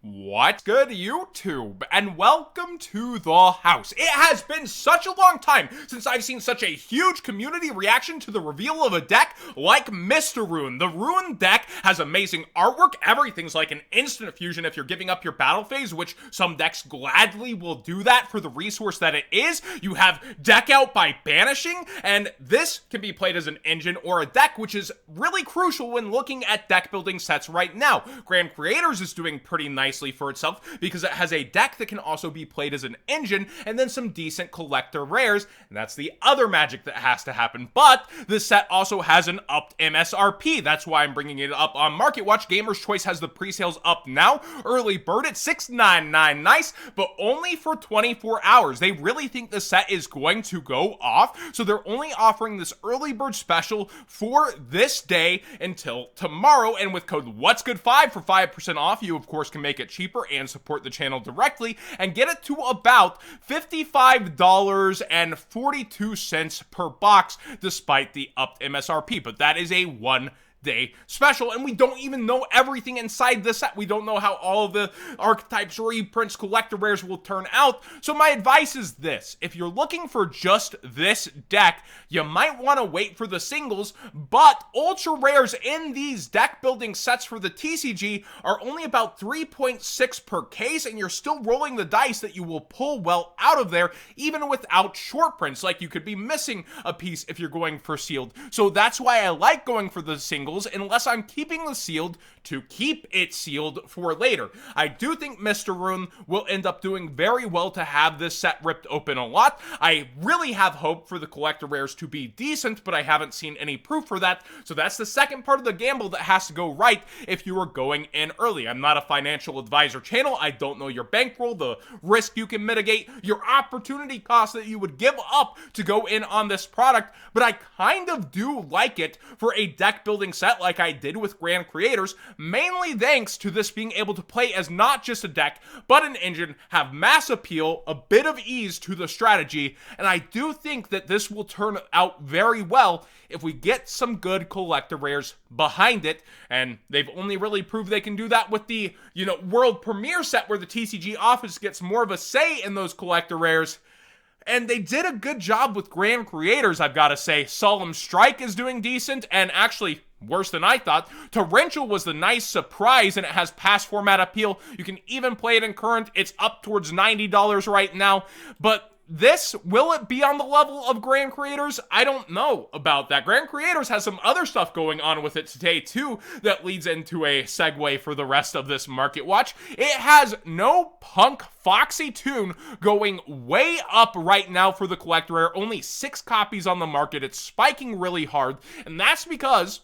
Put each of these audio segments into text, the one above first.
What's good, YouTube? And welcome to the house. It has been such a long time since I've seen such a huge community reaction to the reveal of a deck like Mr. Rune. The Rune deck has amazing artwork. Everything's like an instant fusion if you're giving up your battle phase, which some decks gladly will do that for the resource that it is. You have deck out by banishing, and this can be played as an engine or a deck, which is really crucial when looking at deck building sets right now. Grand Creators is doing pretty nicely for itself because it has a deck that can also be played as an engine and then some decent collector rares, and that's the other magic that has to happen. But this set also has an upped MSRP. That's why I'm bringing it up on Market Watch. Gamer's Choice has the pre-sales up now. Early bird at $6.99, nice, but only for 24 hours. They really think the set is going to go off, so they're only offering this early bird special for this day until tomorrow, and with code What's Good 5 for 5% off, you of course can make it cheaper and support the channel directly and get it to about $55.42 per box despite the upped MSRP. But that is a one-day special, and we don't even know everything inside the set. We don't know how all of the archetypes, reprints, collector rares will turn out. So my advice is this: if you're looking for just this deck, you might want to wait for the singles, but ultra rares in these deck building sets for the TCG are only about 3.6 per case, and you're still rolling the dice that you will pull well out of there even without short prints. Like, you could be missing a piece if you're going for sealed. So that's why I like going for the singles, unless I'm keeping the sealed to keep it sealed for later. I do think Mr. Rune will end up doing very well to have this set ripped open a lot. I really have hope for the collector rares to be decent, but I haven't seen any proof for that. So that's the second part of the gamble that has to go right if you are going in early. I'm not a financial advisor channel. I don't know your bankroll, the risk you can mitigate, your opportunity cost that you would give up to go in on this product, but I kind of do like it for a deck building set like I did with Grand Creators, mainly thanks to this being able to play as not just a deck, but an engine, have mass appeal, a bit of ease to the strategy, and I do think that this will turn out very well if we get some good collector rares behind it, and they've only really proved they can do that with the, world premiere set where the TCG office gets more of a say in those collector rares. And they did a good job with Grand Creators, I've got to say. Solemn Strike is doing decent, and actually worse than I thought. Torrential was the nice surprise, and it has past format appeal. You can even play it in current. It's up towards $90 right now, but this, will it be on the level of Grand Creators? I don't know about that. Grand Creators has some other stuff going on with it today too that leads into a segue for the rest of this Market Watch. It has no Punk Foxy Tune going way up right now for the collector rare. Only 6 copies on the market. It's spiking really hard, and that's because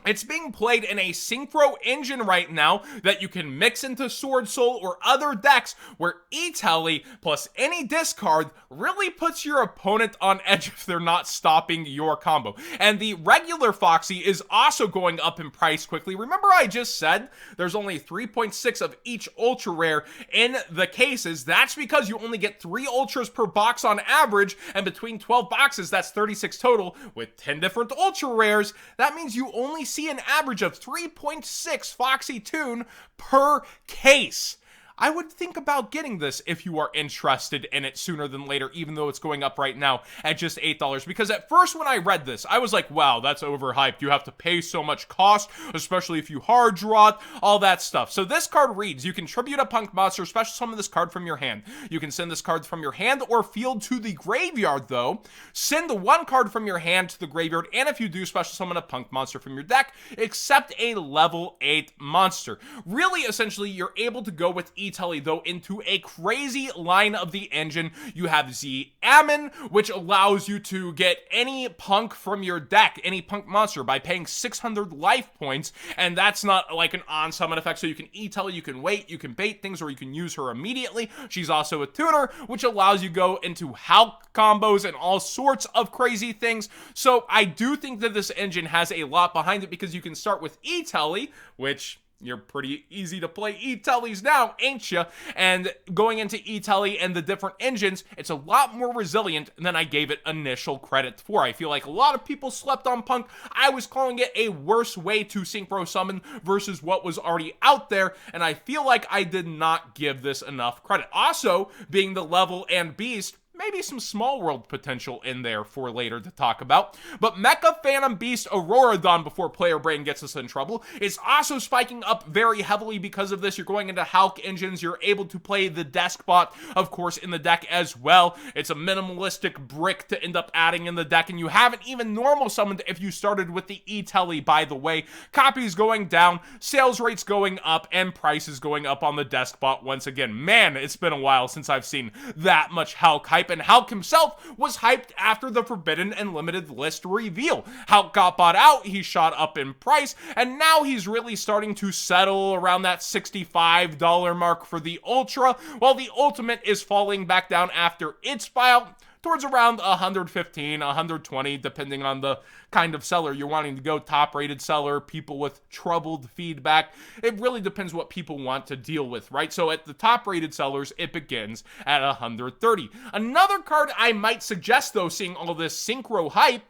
it's being played in a Synchro engine right now that you can mix into Sword Soul or other decks, where E-Tele plus any discard really puts your opponent on edge if they're not stopping your combo. And the regular Foxy is also going up in price quickly. Remember I just said there's only 3.6 of each ultra rare in the cases? That's because you only get 3 ultras per box on average, and between 12 boxes, that's 36 total, with 10 different ultra rares. That means you only see an average of 3.6 Foxy Tune per case. I would think about getting this if you are interested in it sooner than later, even though it's going up right now at just $8. Because at first when I read this, I was like, wow, that's overhyped. You have to pay so much cost, especially if you hard draw it, all that stuff. So this card reads, you can tribute a punk monster, special summon this card from your hand. You can send this card from your hand or field to the graveyard, though. Send the 1 card from your hand to the graveyard, and if you do, special summon a punk monster from your deck, except a level 8 monster. Really, essentially, you're able to go with E-Tele, though, into a crazy line of the engine. You have Z Ammon, which allows you to get any punk from your deck, any punk monster, by paying 600 life points, and that's not like an on-summon effect, so you can E-Tele, you can wait, you can bait things, or you can use her immediately. She's also a tuner, which allows you to go into Hulk combos and all sorts of crazy things. So I do think that this engine has a lot behind it, because you can start with E-Tele, which you're pretty easy to play E-Tellies now, ain't ya? And going into E-Telly and the different engines, it's a lot more resilient than I gave it initial credit for. I feel like a lot of people slept on Punk. I was calling it a worse way to synchro summon versus what was already out there, and I feel like I did not give this enough credit. Also, being the level and beast, maybe some small world potential in there for later to talk about. But Mecha Phantom Beast Auroradon, before Player Brain gets us in trouble, is also spiking up very heavily because of this. You're going into Hulk engines. You're able to play the Deskbot, of course, in the deck as well. It's a minimalistic brick to end up adding in the deck, and you haven't even normal summoned if you started with the E-Telly, by the way. Copies going down, sales rates going up, and prices going up on the Deskbot once again. Man, it's been a while since I've seen that much Hulk hype. And Hulk himself was hyped after the Forbidden and Limited list reveal. Hulk got bought out, he shot up in price, and now he's really starting to settle around that $65 mark for the Ultra, while the Ultimate is falling back down after its buyout towards around 115, 120, depending on the kind of seller you're wanting to go. Top-rated seller, people with troubled feedback. It really depends what people want to deal with, right? So at the top-rated sellers, it begins at 130. Another card I might suggest, though, seeing all this synchro hype,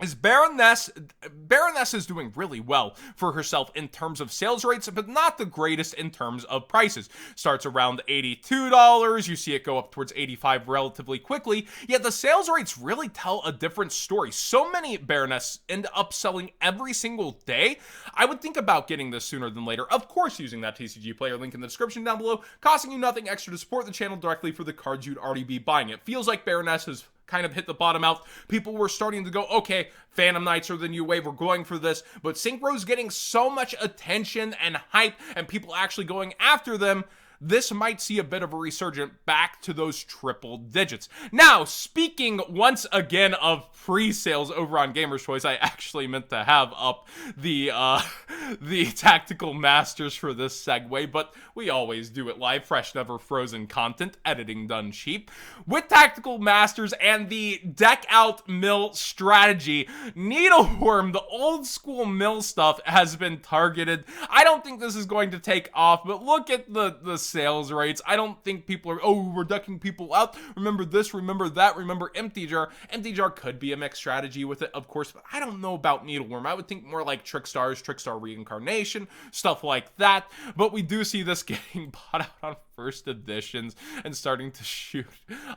is Baroness. Baroness is doing really well for herself in terms of sales rates, but not the greatest in terms of prices. Starts around $82, you see it go up towards $85 relatively quickly, yet the sales rates really tell a different story. So many Baroness end up selling every single day. I would think about getting this sooner than later. Of course, using that TCG player link in the description down below, costing you nothing extra to support the channel directly for the cards you'd already be buying. It feels like Baroness has kind of hit the bottom out. People were starting to go, okay, Phantom Knights are the new wave, we're going for this, but Synchro's getting so much attention and hype, and people actually going after them. This might see a bit of a resurgence back to those triple digits. Now, speaking once again of pre-sales over on Gamer's Choice, I actually meant to have up the Tactical Masters for this segue, but we always do it live, fresh, never frozen content, editing done cheap. With Tactical Masters and the deck out mill strategy, Needleworm, the old school mill stuff, has been targeted. I don't think this is going to take off, but look at the sales rates. I don't think people are, oh, we're ducking people out. Remember this, remember that, remember Empty Jar. Empty Jar could be a mixed strategy with it, of course, but I don't know about Needleworm. I would think more like Trickstars, Trickstar Reincarnation, stuff like that. But we do see this getting bought out on first editions and starting to shoot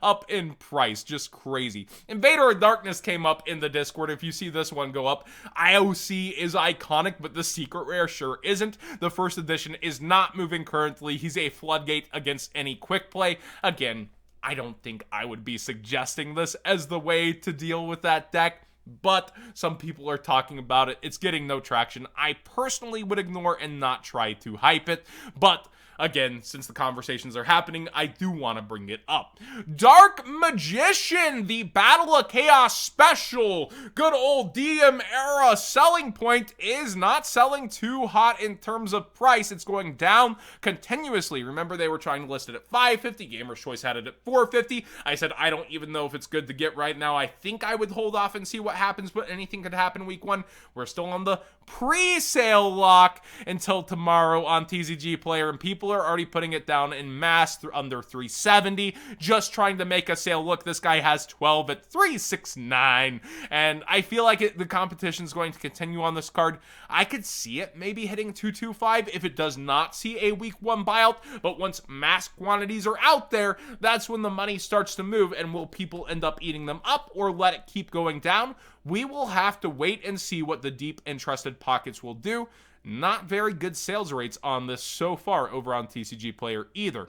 up in price. Just crazy. Invader of Darkness came up in the Discord. If you see this one go up, IOC is iconic, but the secret rare sure isn't. The first edition is not moving currently. He's a floodgate against any quick play. Again, I don't think I would be suggesting this as the way to deal with that deck, but some people are talking about it. It's getting no traction. I personally would ignore and not try to hype it, but again, since the conversations are happening, I do want to bring it up. Dark Magician, the Battle of Chaos special. Good old DM era selling point is not selling too hot in terms of price. It's going down continuously. Remember, they were trying to list it at $550. Gamer's Choice had it at $450. I said, I don't even know if it's good to get right now. I think I would hold off and see what happens, but anything could happen week one. We're still on the pre-sale lock until tomorrow on TCG Player, and people are already putting it down in mass under 370, just trying to make a sale. Look, this guy has 12 at 369, and I feel like the competition is going to continue on this card. I could see it maybe hitting 225 if it does not see a week one buyout, but once mass quantities are out there, that's when the money starts to move, and will people end up eating them up or let it keep going down? We will have to wait and see what the deep interested pockets will do. Not very good sales rates on this so far over on TCG Player either.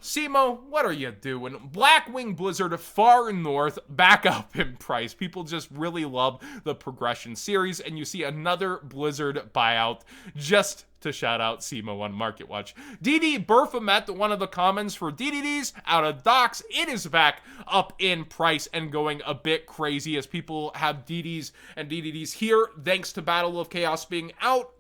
Simo, what are you doing? Blackwing Blizzard far north, back up in price. People just really love the progression series, and you see another Blizzard buyout just to shout out Simo on Market Watch. DD Berfamet, one of the commons for DDDs out of docks, it is back up in price and going a bit crazy as people have DDs and DDDs here thanks to Battle of Chaos being out.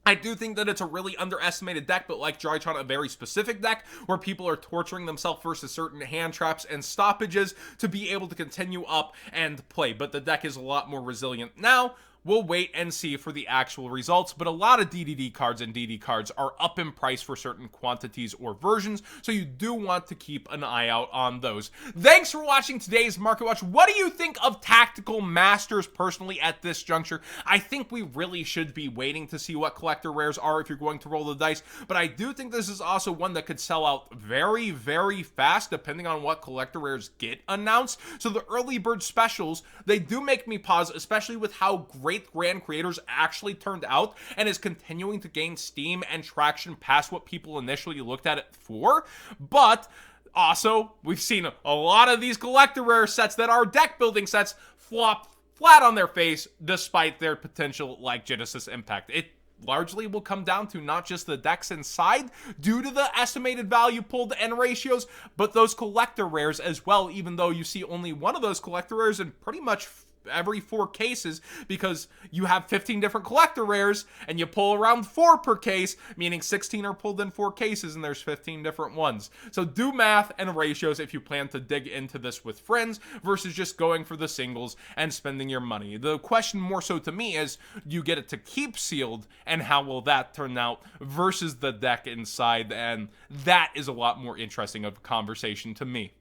I do think that it's a really underestimated deck, but like Drytron, a very specific deck where people are torturing themselves versus certain hand traps and stoppages to be able to continue up and play. But the deck is a lot more resilient now. we'll wait and see for the actual results, but a lot of DDD cards and DD cards are up in price for certain quantities or versions, so you do want to keep an eye out on those. Thanks for watching today's Market Watch. What do you think of Tactical Masters personally at this juncture? I think we really should be waiting to see what collector rares are if you're going to roll the dice, but I do think this is also one that could sell out very, very fast depending on what collector rares get announced. So the early bird specials, they do make me pause, especially with how great Grand Creators actually turned out and is continuing to gain steam and traction past what people initially looked at it for. But also, we've seen a lot of these collector rare sets that are deck building sets flop flat on their face despite their potential like Genesis Impact. It largely will come down to not just the decks inside due to the estimated value pulled and ratios, but those collector rares as well, even though you see only one of those collector rares in pretty much every 4 cases, because you have 15 different collector rares and you pull around 4 per case, meaning 16 are pulled in 4 cases and there's 15 different ones. So do math and ratios if you plan to dig into this with friends versus just going for the singles and spending your money. The question more so to me is, do you get it to keep sealed and how will that turn out versus the deck inside? And that is a lot more interesting of a conversation to me.